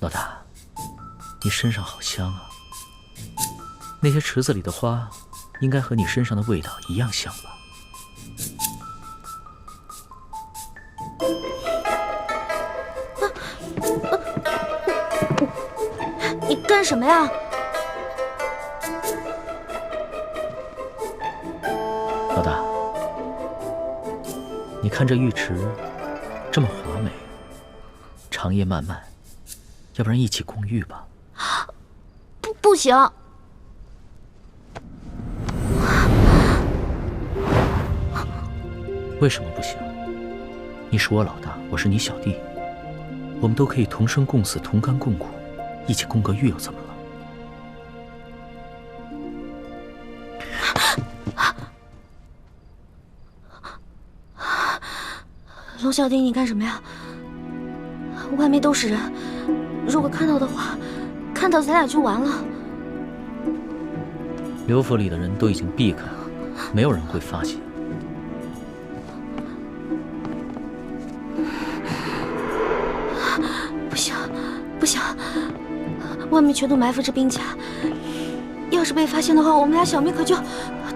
老大，你身上好香啊！那些池子里的花，应该和你身上的味道一样香吧？你干什么呀？老大，你看这浴池这么华美，长夜漫漫，要不然一起共浴吧？不行。为什么不行？你是我老大，我是你小弟，我们都可以同生共死，同甘共苦，一起共个浴又怎么了？龙小弟，你干什么呀？外面都是人，如果看到的话，看到咱俩就完了。刘府里的人都已经避开了，没有人会发现。不行，不行，外面全都埋伏着兵甲，要是被发现的话，我们俩小命可就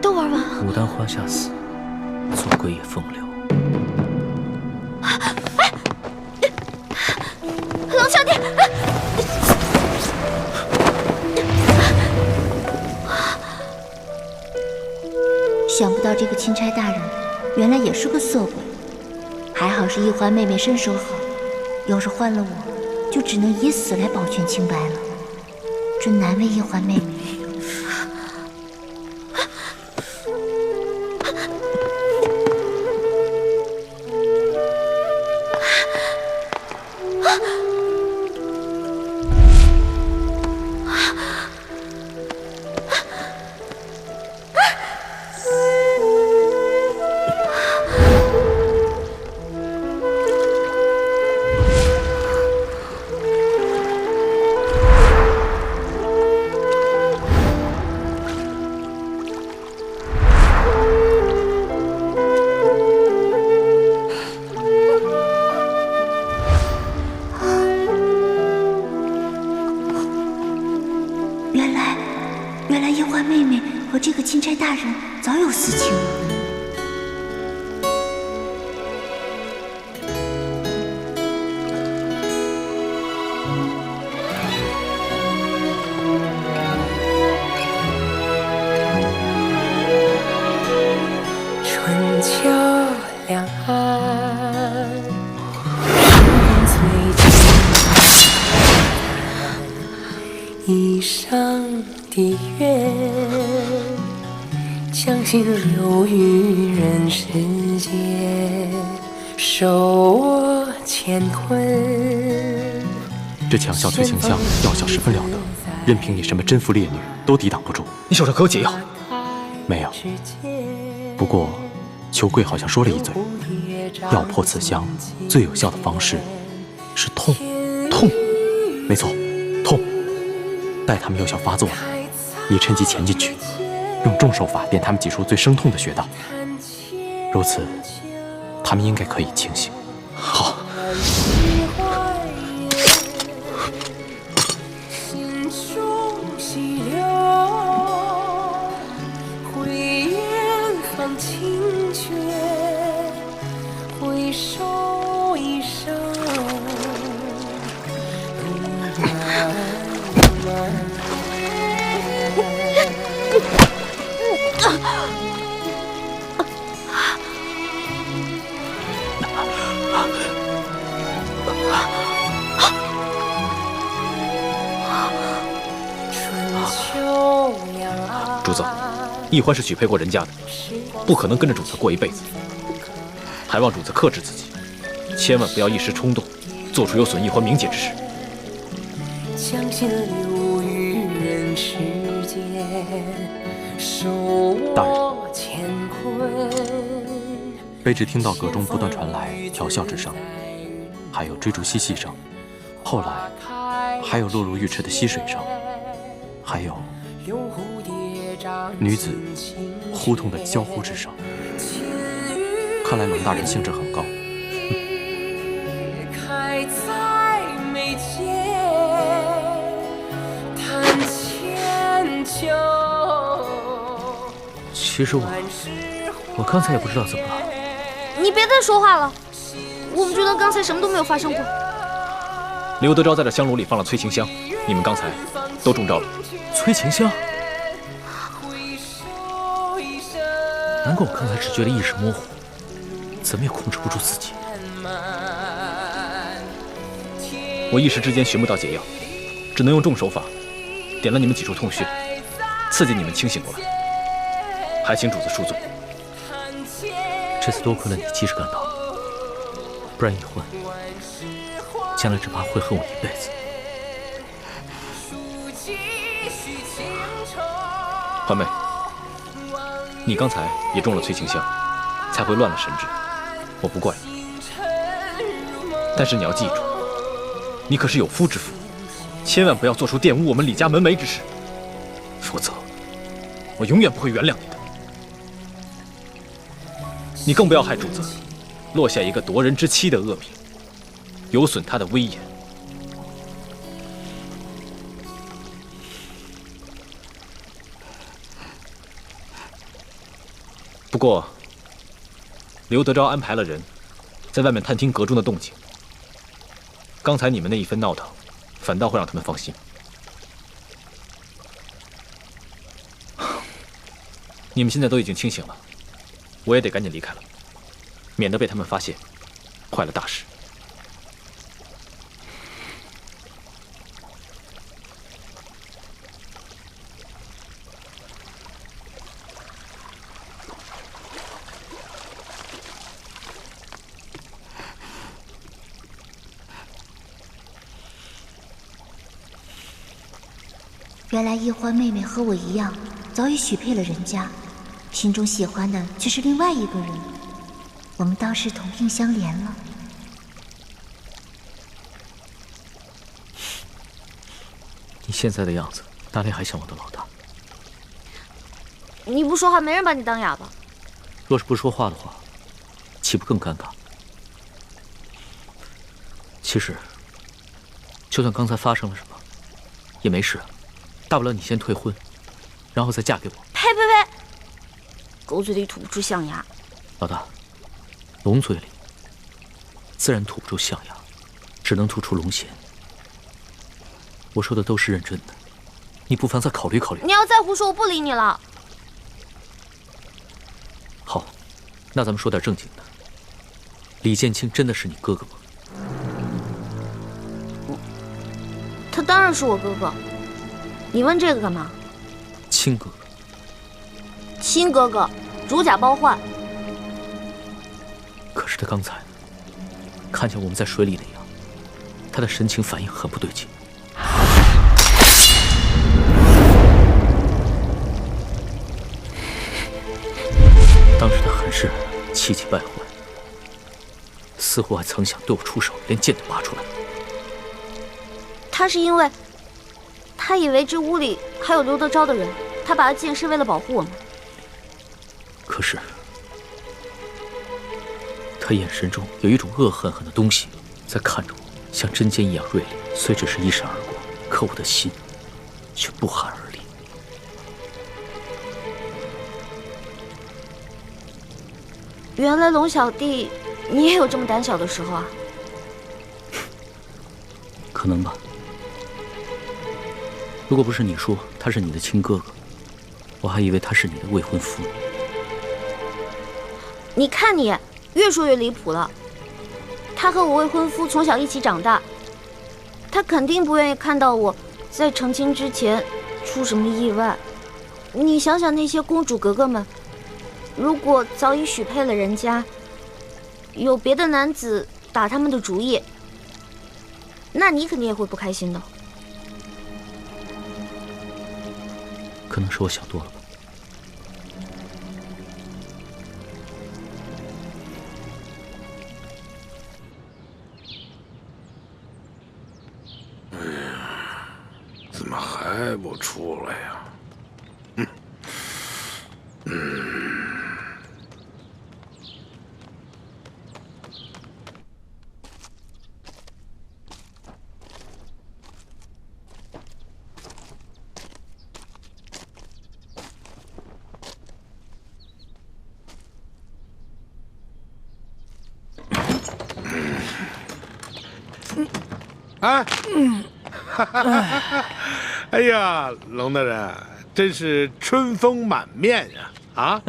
都玩完了。牡丹花下死，做鬼也风流。龙小弟，想不到这个钦差大人原来也是个色鬼，还好是一环妹妹身手好，要是换了我，就只能以死来保全清白了，真难为一环妹妹。原来一环妹妹和这个钦差大人早有私情。春秋两岸，一生的愿，将心留于人世间，守我乾坤。这强效催情香药效十分了得，任凭你什么贞妇烈女都抵挡不住。你手上可有解药？没有。不过，裘贵好像说了一嘴，要破此香，最有效的方式是痛。痛，没错，痛。待他们药效发作了，你趁机潜进去，用重手法电他们几处最生痛的穴道。如此，他们应该可以清醒。好。主子，易欢是许配过人家的，不可能跟着主子过一辈子，还望主子克制自己，千万不要一时冲动，做出有损易欢名节之事。将心留于人世间，守我乾坤。卑职听到阁中不断传来调笑之声，还有追逐嬉戏声，后来还有落入浴池的溪水声，还有女子呼痛的娇呼之声。看来龙大人兴致很高。开在眉间，其实我刚才也不知道怎么了。你别再说话了，我们觉得刚才什么都没有发生过。刘德昭在这香炉里放了催情香，你们刚才都中招了。催情香？难怪我刚才只觉得意识模糊，怎么也控制不住自己。我一时之间寻不到解药，只能用重手法点了你们几处痛穴，刺激你们清醒过来。还请主子恕罪。这次多亏了你及时赶到，不然易欢将来只怕会恨我一辈子。欢妹，你刚才也中了催情香，才会乱了神智，我不怪你。但是你要记住，你可是有夫之妇，千万不要做出玷污我们李家门楣之事，否则我永远不会原谅你的。你更不要害主子落下一个夺人之妻的恶名，有损他的威严。不过，刘德昭安排了人在外面探听阁中的动静。刚才你们那一番闹腾，反倒会让他们放心。你们现在都已经清醒了，我也得赶紧离开了，免得被他们发现，坏了大事。原来易欢妹妹和我一样，早已许配了人家，心中喜欢的却是另外一个人。我们倒是同病相怜了。你现在的样子，哪里还像我的老大？你不说话，没人把你当哑巴。若是不说话的话，岂不更尴尬？其实，就算刚才发生了什么，也没事。大不了你先退婚，然后再嫁给我。呸呸呸！狗嘴里吐不出象牙。老大，龙嘴里自然吐不出象牙，只能吐出龙涎。我说的都是认真的，你不妨再考虑考虑。你要再胡说，我不理你了。好，那咱们说点正经的。李建清真的是你哥哥吗？他当然是我哥哥。你问这个干嘛？亲哥哥。亲哥哥，如假包换。可是他刚才看见我们在水里那样，他的神情反应很不对劲。当时他很是气急败坏，似乎还曾想对我出手，连剑都拔出来。他是因为他以为这屋里还有刘德昭的人，他拔了剑是为了保护我们。可是他眼神中有一种恶狠狠的东西在看着我，像针尖一样锐利。虽只是一闪而过，可我的心却不寒而栗。原来龙小弟，你也有这么胆小的时候啊？可能吧。如果不是你说他是你的亲哥哥，我还以为他是你的未婚夫。你看你，越说越离谱了。他和我未婚夫从小一起长大，他肯定不愿意看到我在成亲之前出什么意外。你想想那些公主格格们，如果早已许配了人家，有别的男子打他们的主意，那你肯定也会不开心的。可能是我想多了吧。怎么还不出来呀？哎，哎呀，龙大人真是春风满面呀！啊，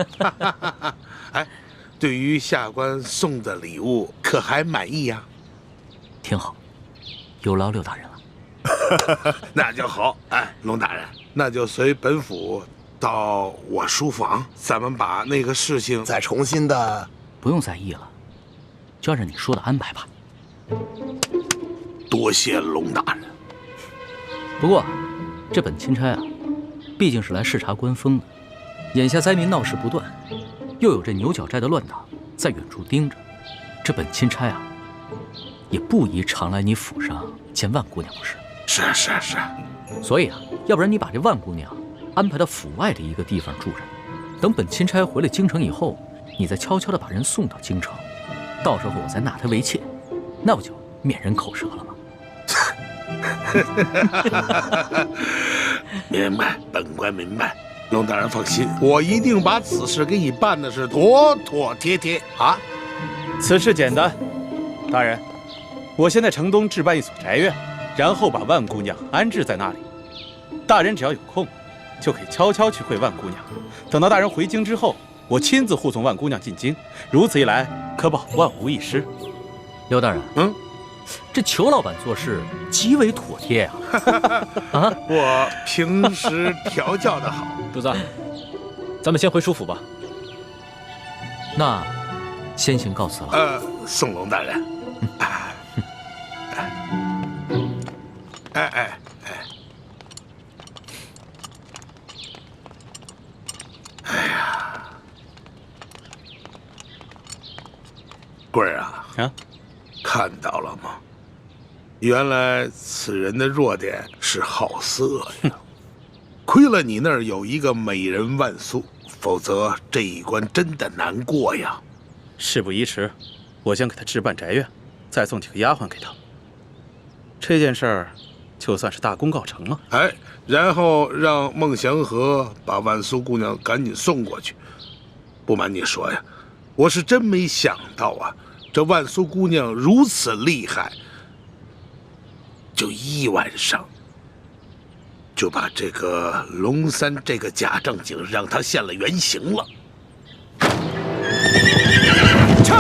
哎，对于下官送的礼物可还满意呀？挺好，有劳六大人了。那就好。哎，龙大人，那就随本府到我书房，咱们把那个事情再重新的。不用在意了，就按照你说的安排吧。多谢龙大人。不过，这本钦差啊，毕竟是来视察官风的。眼下灾民闹事不断，又有这牛角寨的乱党在远处盯着，这本钦差啊，也不宜常来你府上见万姑娘，不是？是。所以啊，要不然你把这万姑娘安排到府外的一个地方住着，等本钦差回了京城以后，你再悄悄地把人送到京城，到时候我再纳她为妾，那不就免人口舌了吗？明白，本官明白。龙大人放心，我一定把此事给你办的是妥妥帖帖啊！此事简单，大人，我先在城东置办一所宅院，然后把万姑娘安置在那里。大人只要有空，就可以悄悄去会万姑娘。等到大人回京之后，我亲自护送万姑娘进京。如此一来，可保万无一失。刘大人，这裘老板做事极为妥帖呀！啊，我平时调教的好。主子，咱们先回书府吧。那先行告辞了。宋龙大人。哎，贵儿啊，看到了吗？原来此人的弱点是好色呀。亏了你那儿有一个美人万苏，否则这一关真的难过呀。事不宜迟，我先给他置办宅院，再送几个丫鬟给他。这件事儿就算是大功告成了。哎，然后让孟祥和把万苏姑娘赶紧送过去。不瞒你说呀，我是真没想到啊，这万苏姑娘如此厉害，就一晚上就把这个龙三这个假正经让他现了原形了。撤！